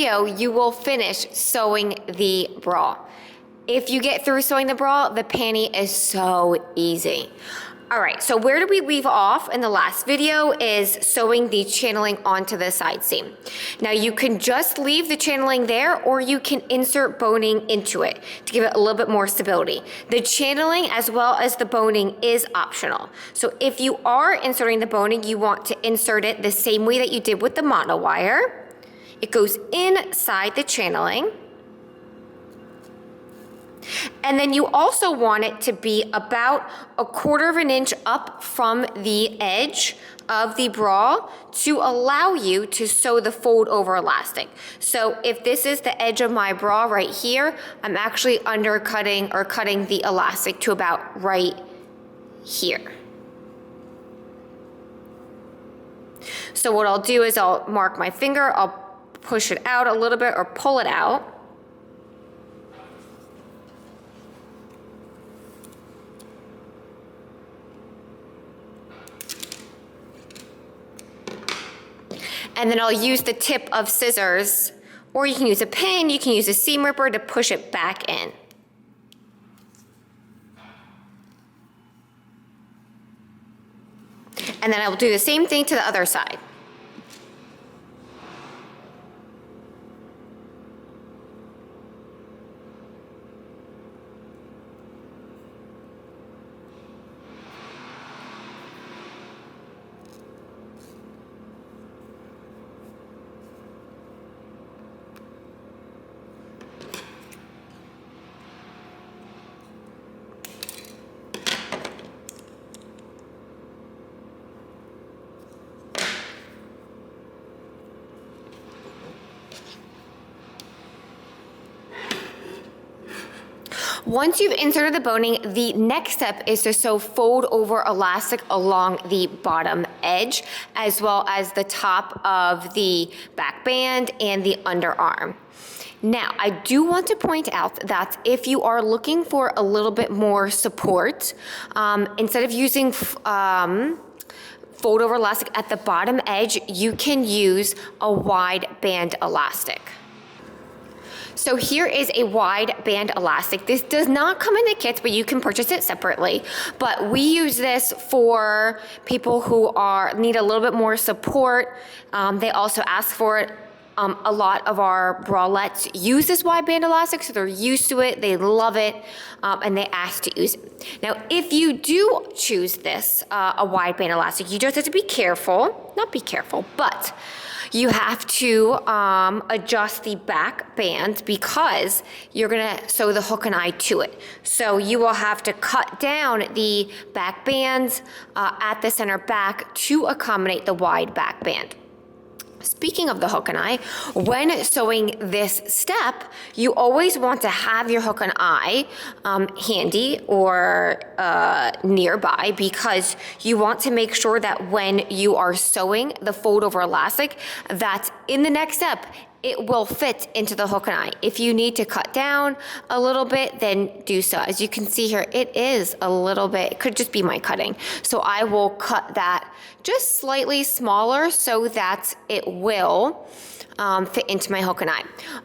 video, you will finish sewing the bra. If you get through sewing the bra, the panty is so easy. All right, so where did we leave off in the last video is sewing the channeling onto the side seam. Now you can just leave the channeling there, or you can insert boning into it to give it a little bit more stability. The channeling as well as the boning is optional. So if you are inserting the boning, you want to insert it the same way that you did with the monowire. It goes inside the channeling. And then you also want it to be about 1/4 of an inch up from the edge of the bra to allow you to sew the fold over elastic. So if this is the edge of my bra right here, I'm actually undercutting or cutting the elastic to about right here. So what I'll do is I'll mark my finger, I'll push it out a little bit or pull it out. And then I'll use the tip of scissors, or you can use a pin, you can use a seam ripper to push it back in. And then I will do the same thing to the other side. Once you've inserted the boning, the next step is to sew fold over elastic along the bottom edge, as well as the top of the back band and the underarm. Now, I do want to point out that if you are looking for a little bit more support, instead of using fold over elastic at the bottom edge, you can use a wide band elastic. So here is a wide band elastic. This does not come in the kits, but you can purchase it separately. But we use this for people who need a little bit more support. They also ask for it. A lot of our bralettes use this wide band elastic, so they're used to it, they love it, and they ask to use it. Now, if you do choose this, a wide band elastic, you just have to be careful, not be careful, but you have to adjust the back band because you're gonna sew the hook and eye to it. So you will have to cut down the back bands at the center back to accommodate the wide back band. Speaking of the hook and eye, when sewing this step, you always want to have your hook and eye handy or nearby, because you want to make sure that when you are sewing the fold over elastic, that in the next step, it will fit into the hook and eye. If you need to cut down a little bit, then do so. As you can see here, it is a little bit, it could just be my cutting. So I will cut that just slightly smaller so that it will fit into my hook and eye.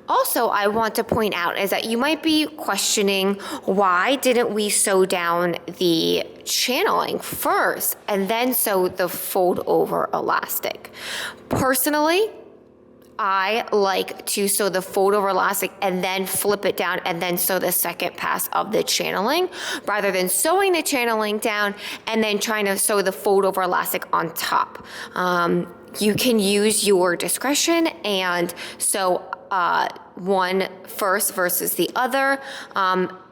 Also, I want to point out is that you might be questioning, why didn't we sew down the channeling first and then sew the fold over elastic? Personally, I like to sew the fold over elastic and then flip it down and then sew the second pass of the channeling, rather than sewing the channeling down and then trying to sew the fold over elastic on top. You can use your discretion and sew one first versus the other.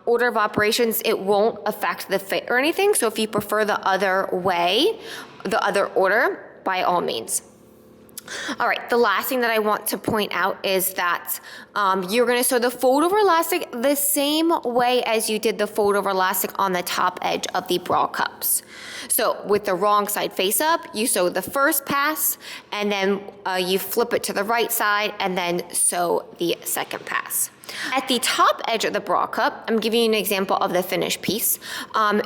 Order of operations, it won't affect the fit or anything. So if you prefer the other way, the other order, by all means. All right, the last thing that I want to point out is that you're gonna sew the fold over elastic the same way as you did the fold over elastic on the top edge of the bra cups. So with the wrong side face up, you sew the first pass, and then you flip it to the right side and then sew the second pass. At the top edge of the bra cup, I'm giving you an example of the finished piece.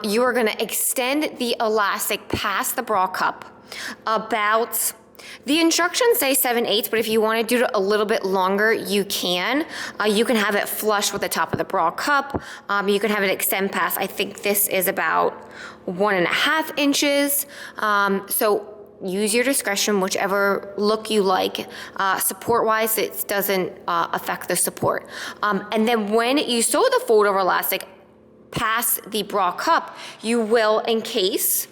You are gonna extend the elastic past the bra cup about The instructions say 7/8, but if you want to do it a little bit longer, you can. You can have it flush with the top of the bra cup. You can have it extend past, I think this is about 1.5 inches. So use your discretion, whichever look you like. Support-wise, it doesn't affect the support. And then when you sew the fold-over elastic past the bra cup, you will encase,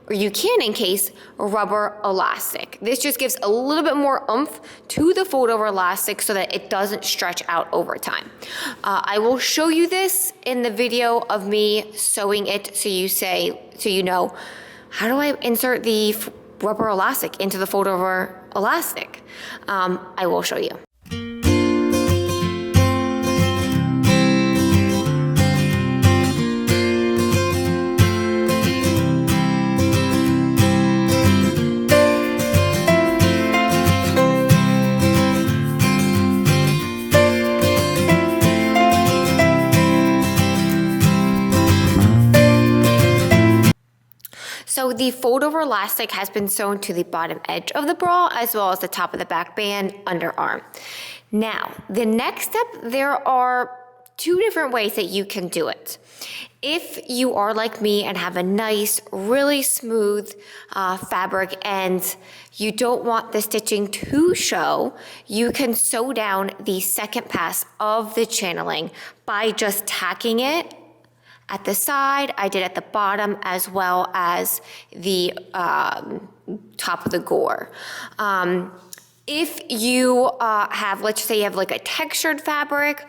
or you can encase, a rubber elastic. This just gives a little bit more oomph to the fold-over elastic so that it doesn't stretch out over time. I will show you this in the video of me sewing it, so you know, how do I insert the rubber elastic into the fold-over elastic? I will show you. So the fold-over elastic has been sewn to the bottom edge of the bra as well as the top of the back band, underarm. Now, the next step, there are 2 different ways that you can do it. If you are like me and have a nice, really smooth fabric and you don't want the stitching to show, you can sew down the second pass of the channeling by just tacking it at the side. I did at the bottom as well as the top of the gore. If you have, let's say you have like a textured fabric,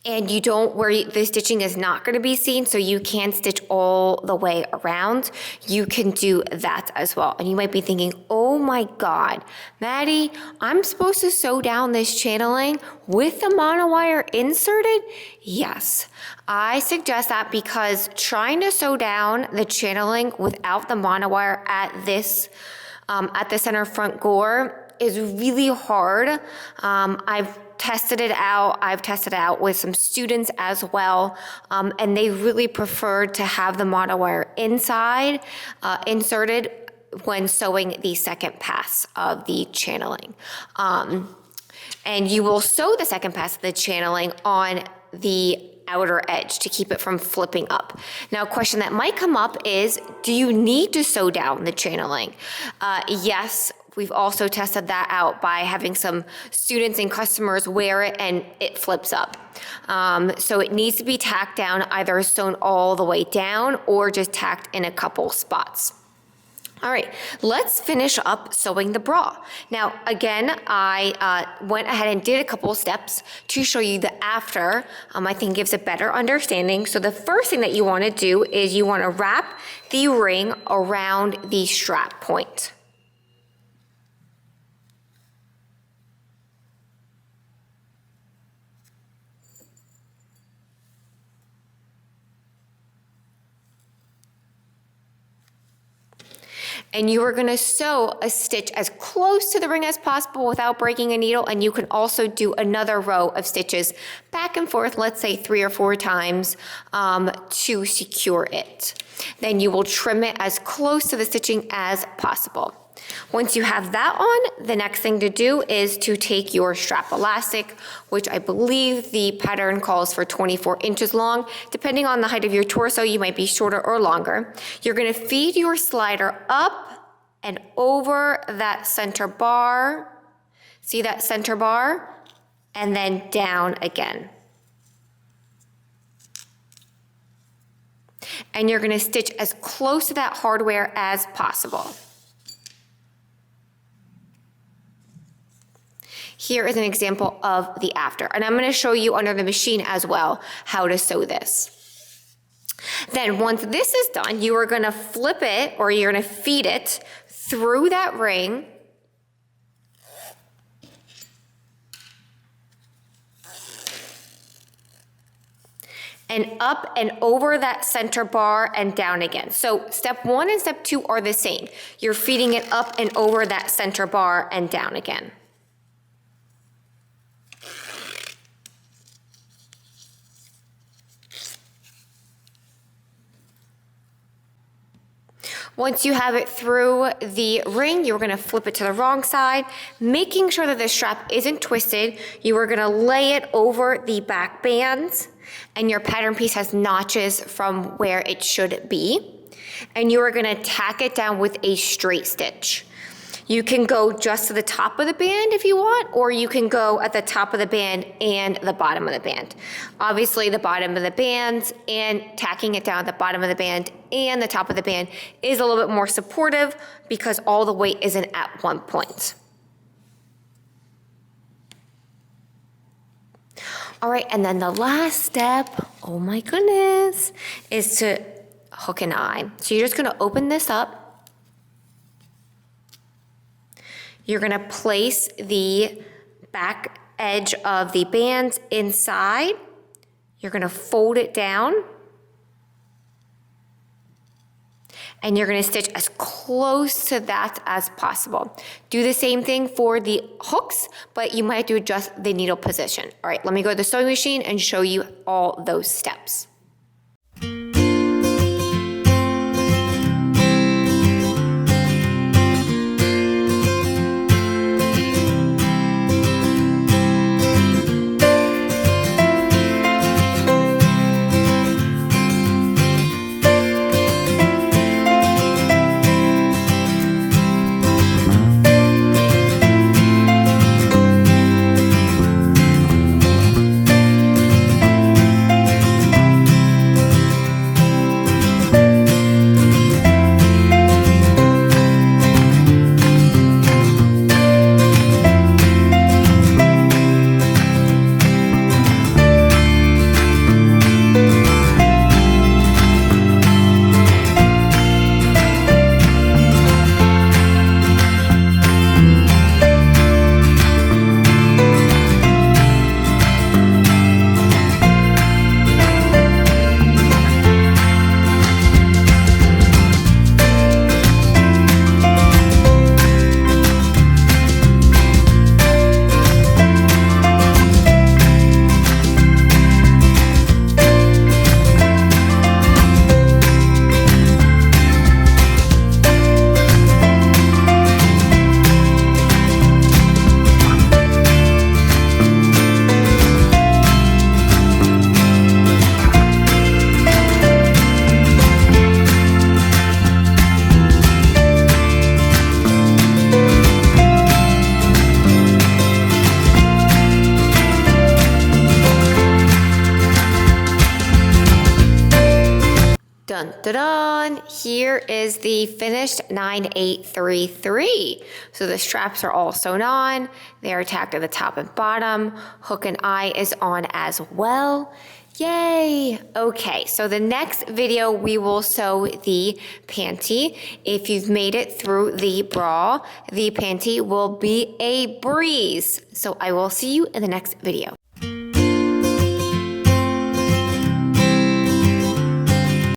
and you don't, where the stitching is not going to be seen, so you can stitch all the way around, you can do that as well. And you might be thinking, oh my God, Maddie, I'm supposed to sew down this channeling with the monowire inserted? Yes, I suggest that because trying to sew down the channeling without the monowire at this, at the center front gore is really hard. I've tested it out with some students as well, and they really preferred to have the monowire inside, inserted when sewing the second pass of the channeling. And you will sew the second pass of the channeling on the outer edge to keep it from flipping up. Now, a question that might come up is, do you need to sew down the channeling? Yes. We've also tested that out by having some students and customers wear it and it flips up. So it needs to be tacked down, either sewn all the way down or just tacked in a couple spots. All right, let's finish up sewing the bra. Now, again, I went ahead and did a couple steps to show you the after. I think gives a better understanding. So the first thing that you want to do is you want to wrap the ring around the strap point. And you are going to sew a stitch as close to the ring as possible without breaking a needle, and you can also do another row of stitches back and forth, let's say 3 or 4 times, to secure it. Then you will trim it as close to the stitching as possible. Once you have that on, the next thing to do is to take your strap elastic, which I believe the pattern calls for 24 inches long. Depending on the height of your torso, you might be shorter or longer. You're going to feed your slider up and over that center bar. See that center bar? And then down again. And you're going to stitch as close to that hardware as possible. Here is an example of the after, and I'm going to show you under the machine as well how to sew this. Then once this is done, you are going to flip it, or you're going to feed it through that ring and up and over that center bar and down again. So step 1 and step 2 are the same. You're feeding it up and over that center bar and down again. Once you have it through the ring, you're gonna flip it to the wrong side, making sure that the strap isn't twisted. You are gonna lay it over the back bands, and your pattern piece has notches from where it should be. And you are gonna tack it down with a straight stitch. You can go just to the top of the band if you want, or you can go at the top of the band and the bottom of the band. Obviously, the bottom of the band and tacking it down at the bottom of the band and the top of the band is a little bit more supportive because all the weight isn't at one point. All right, and then the last step, oh my goodness, is to hook an eye. So you're just gonna open this up. You're gonna place the back edge of the bands inside. You're gonna fold it down. And you're gonna stitch as close to that as possible. Do the same thing for the hooks, but you might have to adjust the needle position. All right, let me go to the sewing machine and show you all those steps. Dun, dun, dun. Here is the finished 9833. So the straps are all sewn on. They are tacked at the top and bottom. Hook and eye is on as well. Yay! Okay, so the next video we will sew the panty. If you've made it through the bra, the panty will be a breeze. So I will see you in the next video.